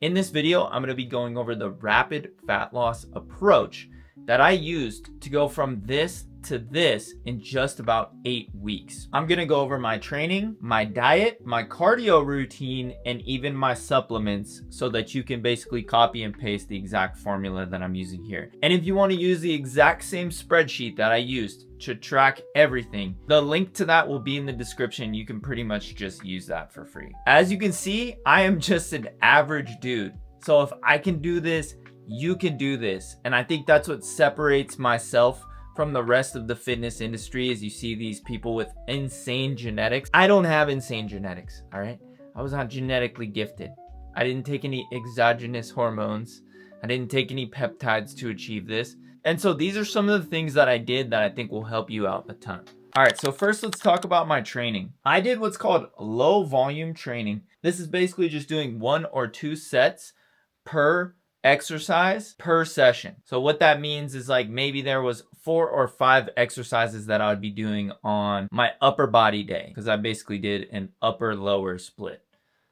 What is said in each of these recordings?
In this video, I'm going to be going over the rapid fat loss approach that I used to go from this to this in just about 8 weeks. I'm going to go over my training, my diet, my cardio routine, and even my supplements so that you can basically copy and paste the exact formula that I'm using here. And if you want to use the exact same spreadsheet that I used to track everything, the link to that will be in the description. You can pretty much just use that for free. As you can see, I am just an average dude. So if I can do this, you can do this. And I think that's what separates myself from the rest of the fitness industry. Is you see these people with insane genetics. I don't have insane genetics, all right? I was not genetically gifted. I didn't take any exogenous hormones. I didn't take any peptides to achieve this. And so these are some of the things that I did that I think will help you out a ton. All right, so first let's talk about my training. I did what's called low volume training. This is basically just doing 1 or 2 sets per exercise per session. So what that means is like maybe there was 4 or 5 exercises that I would be doing on my upper body day, because I basically did an upper lower split.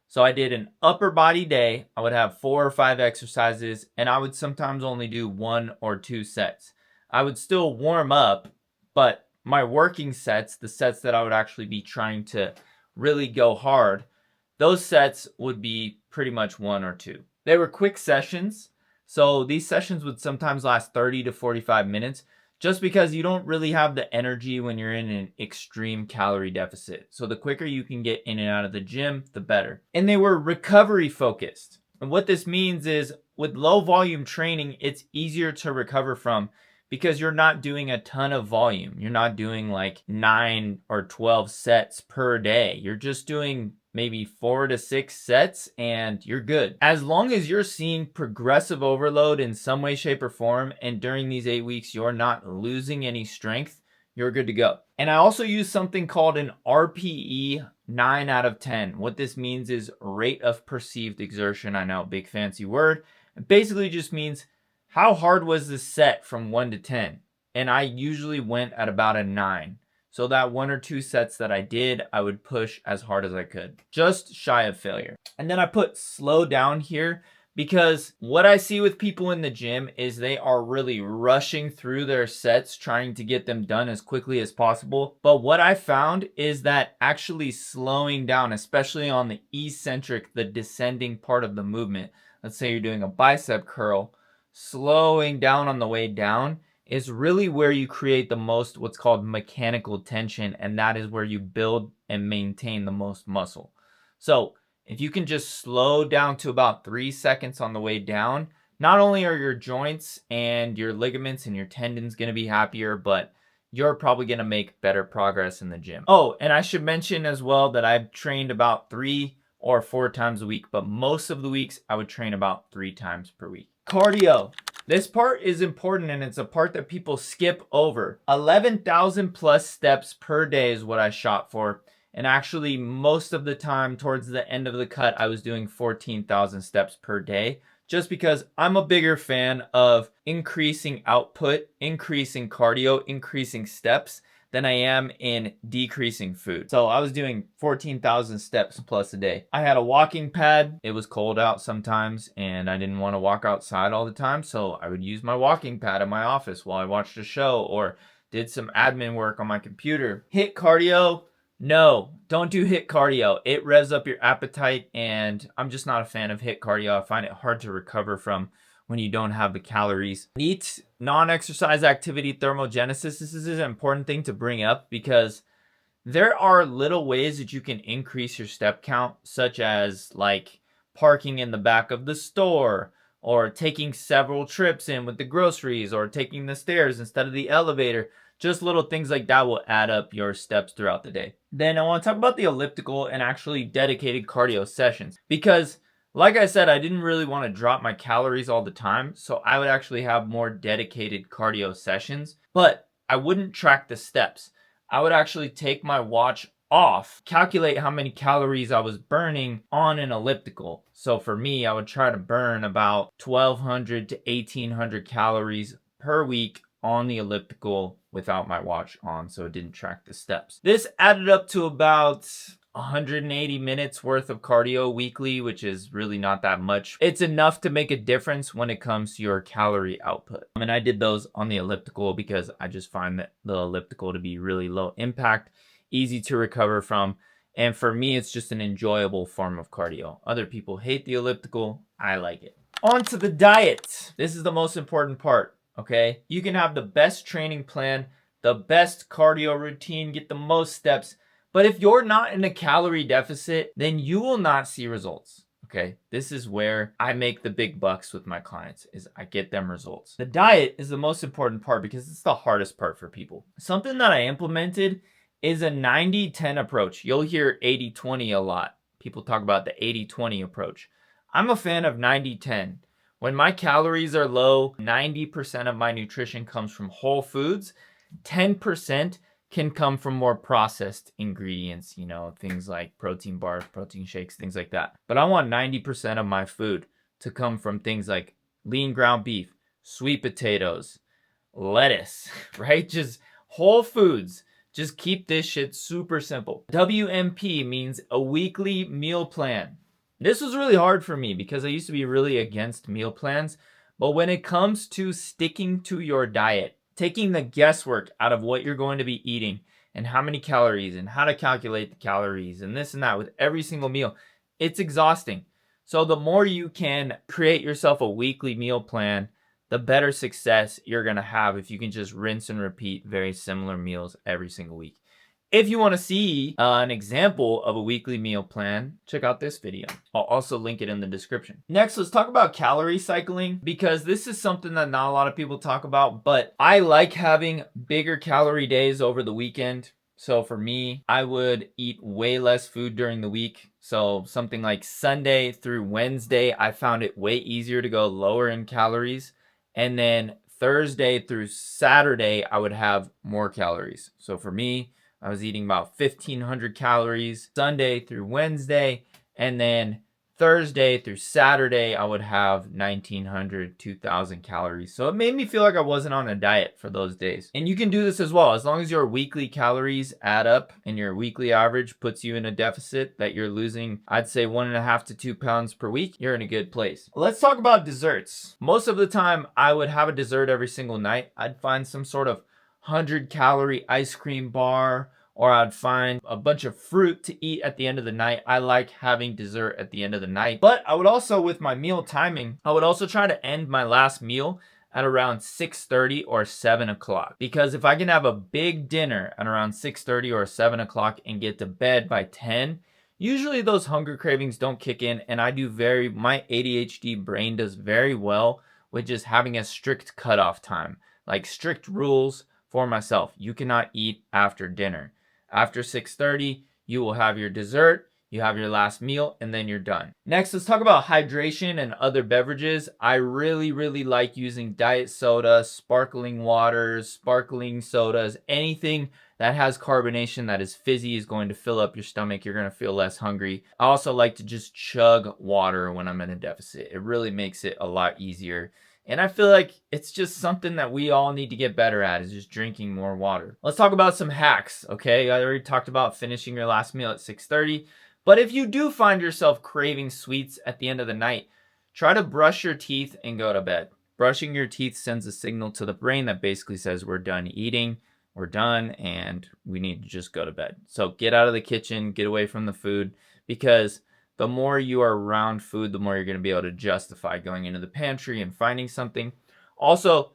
So I did an upper body day. I would have 4 or 5 exercises, and I would sometimes only do 1 or 2 sets. I would still warm up, but my working sets, the sets that I would actually be trying to really go hard, those sets would be pretty much 1 or 2. They were quick sessions, so these sessions would sometimes last 30 to 45 minutes just because you don't really have the energy when you're in an extreme calorie deficit. So the quicker you can get in and out of the gym, the better. And they were recovery focused. And what this means is with low volume training, it's easier to recover from because you're not doing a ton of volume. You're not doing like 9 or 12 sets per day. You're just doing maybe 4 to 6 sets and you're good. As long as you're seeing progressive overload in some way, shape, or form, and during these 8 weeks, you're not losing any strength, you're good to go. And I also use something called an RPE 9 out of 10. What this means is rate of perceived exertion. I know, big fancy word. It basically just means how hard was the set from 1 to 10? And I usually went at about a 9. So that 1 or 2 sets that I did, I would push as hard as I could, just shy of failure. And then I put slow down here because what I see with people in the gym is they are really rushing through their sets, trying to get them done as quickly as possible. But what I found is that actually slowing down, especially on the eccentric, the descending part of the movement, let's say you're doing a bicep curl, slowing down on the way down is really where you create the most what's called mechanical tension, and that is where you build and maintain the most muscle. So if you can just slow down to about 3 seconds on the way down, not only are your joints and your ligaments and your tendons going to be happier, but you're probably going to make better progress in the gym. Oh, and I should mention as well that I've trained about 3 or 4 times a week, but most of the weeks I would train about 3 times per week. Cardio. This part is important, and it's a part that people skip over. 11,000 plus steps per day is what I shot for. And actually, most of the time towards the end of the cut, I was doing 14,000 steps per day, just because I'm a bigger fan of increasing output, increasing cardio, increasing steps than I am in decreasing food. So I was doing 14,000 steps plus a day. I had a walking pad. It was cold out sometimes and I didn't want to walk outside all the time. So I would use my walking pad in my office while I watched a show or did some admin work on my computer. HIIT cardio. No, don't do HIIT cardio. It revs up your appetite and I'm just not a fan of HIIT cardio. I find it hard to recover from when you don't have the calories. NEAT, non-exercise activity thermogenesis. This is an important thing to bring up because there are little ways that you can increase your step count, such as like parking in the back of the store or taking several trips in with the groceries or taking the stairs instead of the elevator. Just little things like that will add up your steps throughout the day. Then I want to talk about the elliptical and actually dedicated cardio sessions because like I said, I didn't really want to drop my calories all the time, so I would actually have more dedicated cardio sessions, but I wouldn't track the steps. I would actually take my watch off, calculate how many calories I was burning on an elliptical. So for me, I would try to burn about 1,200 to 1,800 calories per week on the elliptical without my watch on, so it didn't track the steps. This added up to about 180 minutes worth of cardio weekly, which is really not that much. It's enough to make a difference when it comes to your calorie output. And I did those on the elliptical because I just find that the elliptical to be really low impact, easy to recover from. And for me, it's just an enjoyable form of cardio. Other people hate the elliptical. I like it. On to the diet. This is the most important part, okay? You can have the best training plan, the best cardio routine, get the most steps, but if you're not in a calorie deficit, then you will not see results, okay? This is where I make the big bucks with my clients, is I get them results. The diet is the most important part because it's the hardest part for people. Something that I implemented is a 90-10 approach. You'll hear 80-20 a lot. People talk about the 80-20 approach. I'm a fan of 90-10. When my calories are low, 90% of my nutrition comes from whole foods. 10% can come from more processed ingredients, you know, things like protein bars, protein shakes, things like that. But I want 90% of my food to come from things like lean ground beef, sweet potatoes, lettuce, right? Just whole foods. Just keep this shit super simple. WMP means a weekly meal plan. This was really hard for me because I used to be really against meal plans. But when it comes to sticking to your diet, taking the guesswork out of what you're going to be eating and how many calories and how to calculate the calories and this and that with every single meal, it's exhausting. So the more you can create yourself a weekly meal plan, the better success you're going to have if you can just rinse and repeat very similar meals every single week. If you want to see an example of a weekly meal plan, check out this video. I'll also link it in the description. Next, let's talk about calorie cycling because this is something that not a lot of people talk about, but I like having bigger calorie days over the weekend. So for me, I would eat way less food during the week. So something like Sunday through Wednesday, I found it way easier to go lower in calories. And then Thursday through Saturday, I would have more calories. So for me, I was eating about 1,500 calories Sunday through Wednesday. And then Thursday through Saturday, I would have 1,900, 2,000 calories. So it made me feel like I wasn't on a diet for those days. And you can do this as well. As long as your weekly calories add up and your weekly average puts you in a deficit that you're losing, I'd say 1.5 to 2 pounds per week, you're in a good place. Let's talk about desserts. Most of the time, I would have a dessert every single night. I'd find some sort of 100-calorie ice cream bar, or I'd find a bunch of fruit to eat at the end of the night. I like having dessert at the end of the night. But I would also, with my meal timing, I would also try to end my last meal at around 6:30 or 7 o'clock. Because if I can have a big dinner at around 6:30 or 7 o'clock and get to bed by 10, usually those hunger cravings don't kick in, and my ADHD brain does very well with just having a strict cutoff time, like strict rules for myself. You cannot eat after dinner. After 6:30, you will have your dessert, you have your last meal, and then you're done. Next, let's talk about hydration and other beverages. I really like using diet soda, sparkling waters, sparkling sodas, anything that has carbonation that is fizzy is going to fill up your stomach. You're going to feel less hungry. I also like to just chug water when I'm in a deficit. It really makes it a lot easier. And I feel like it's just something that we all need to get better at, is just drinking more water. Let's talk about some hacks, okay? I already talked about finishing your last meal at 6:30. But if you do find yourself craving sweets at the end of the night, try to brush your teeth and go to bed. Brushing your teeth sends a signal to the brain that basically says we're done eating, we're done, and we need to just go to bed. So get out of the kitchen, get away from the food, because the more you are around food, the more you're going to be able to justify going into the pantry and finding something. Also,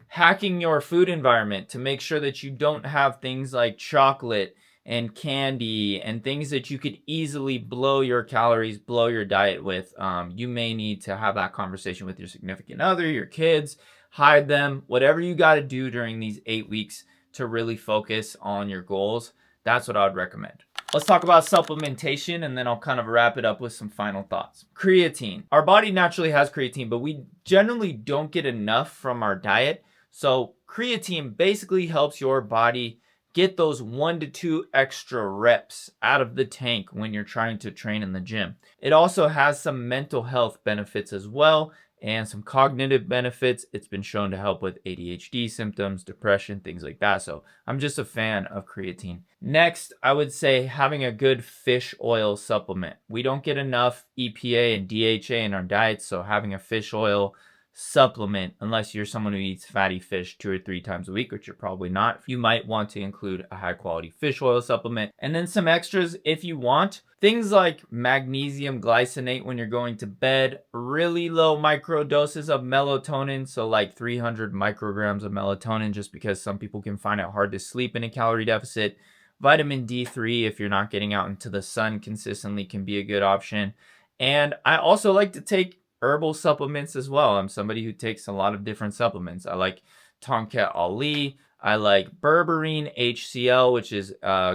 hacking your food environment to make sure that you don't have things like chocolate and candy and things that you could easily blow your calories, blow your diet with. You may need to have that conversation with your significant other, your kids, hide them, whatever you got to do during these 8 weeks to really focus on your goals. That's what I would recommend. Let's talk about supplementation, and then I'll kind of wrap it up with some final thoughts. Creatine. Our body naturally has creatine, but we generally don't get enough from our diet. So creatine basically helps your body get those 1 to 2 extra reps out of the tank when you're trying to train in the gym. It also has some mental health benefits as well and some cognitive benefits. It's been shown to help with ADHD symptoms, depression, things like that. So I'm just a fan of creatine. Next, I would say having a good fish oil supplement. We don't get enough EPA and DHA in our diets, so having a fish oil supplement, unless you're someone who eats fatty fish 2 or 3 times a week, which you're probably not, you might want to include a high quality fish oil supplement. And then some extras if you want. Things like magnesium glycinate when you're going to bed, really low micro doses of melatonin, so like 300 micrograms of melatonin, just because some people can find it hard to sleep in a calorie deficit. Vitamin D3, if you're not getting out into the sun consistently, can be a good option. And I also like to take herbal supplements as well. I'm somebody who takes a lot of different supplements. I like Tonkat Ali. I like berberine HCl, which is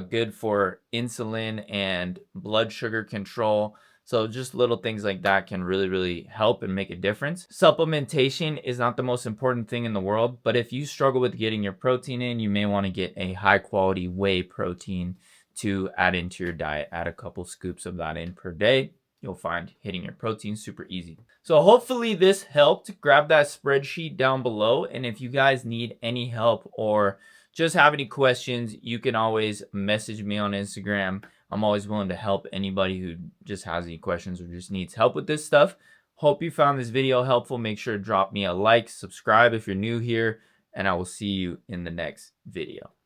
good for insulin and blood sugar control. So just little things like that can really, really help and make a difference. Supplementation is not the most important thing in the world, but if you struggle with getting your protein in, you may want to get a high quality whey protein to add into your diet. Add a couple scoops of that in per day. You'll find hitting your protein super easy. So hopefully this helped. Grab that spreadsheet down below. And if you guys need any help or just have any questions, you can always message me on Instagram. I'm always willing to help anybody who just has any questions or just needs help with this stuff. Hope you found this video helpful. Make sure to drop me a like, subscribe if you're new here, and I will see you in the next video.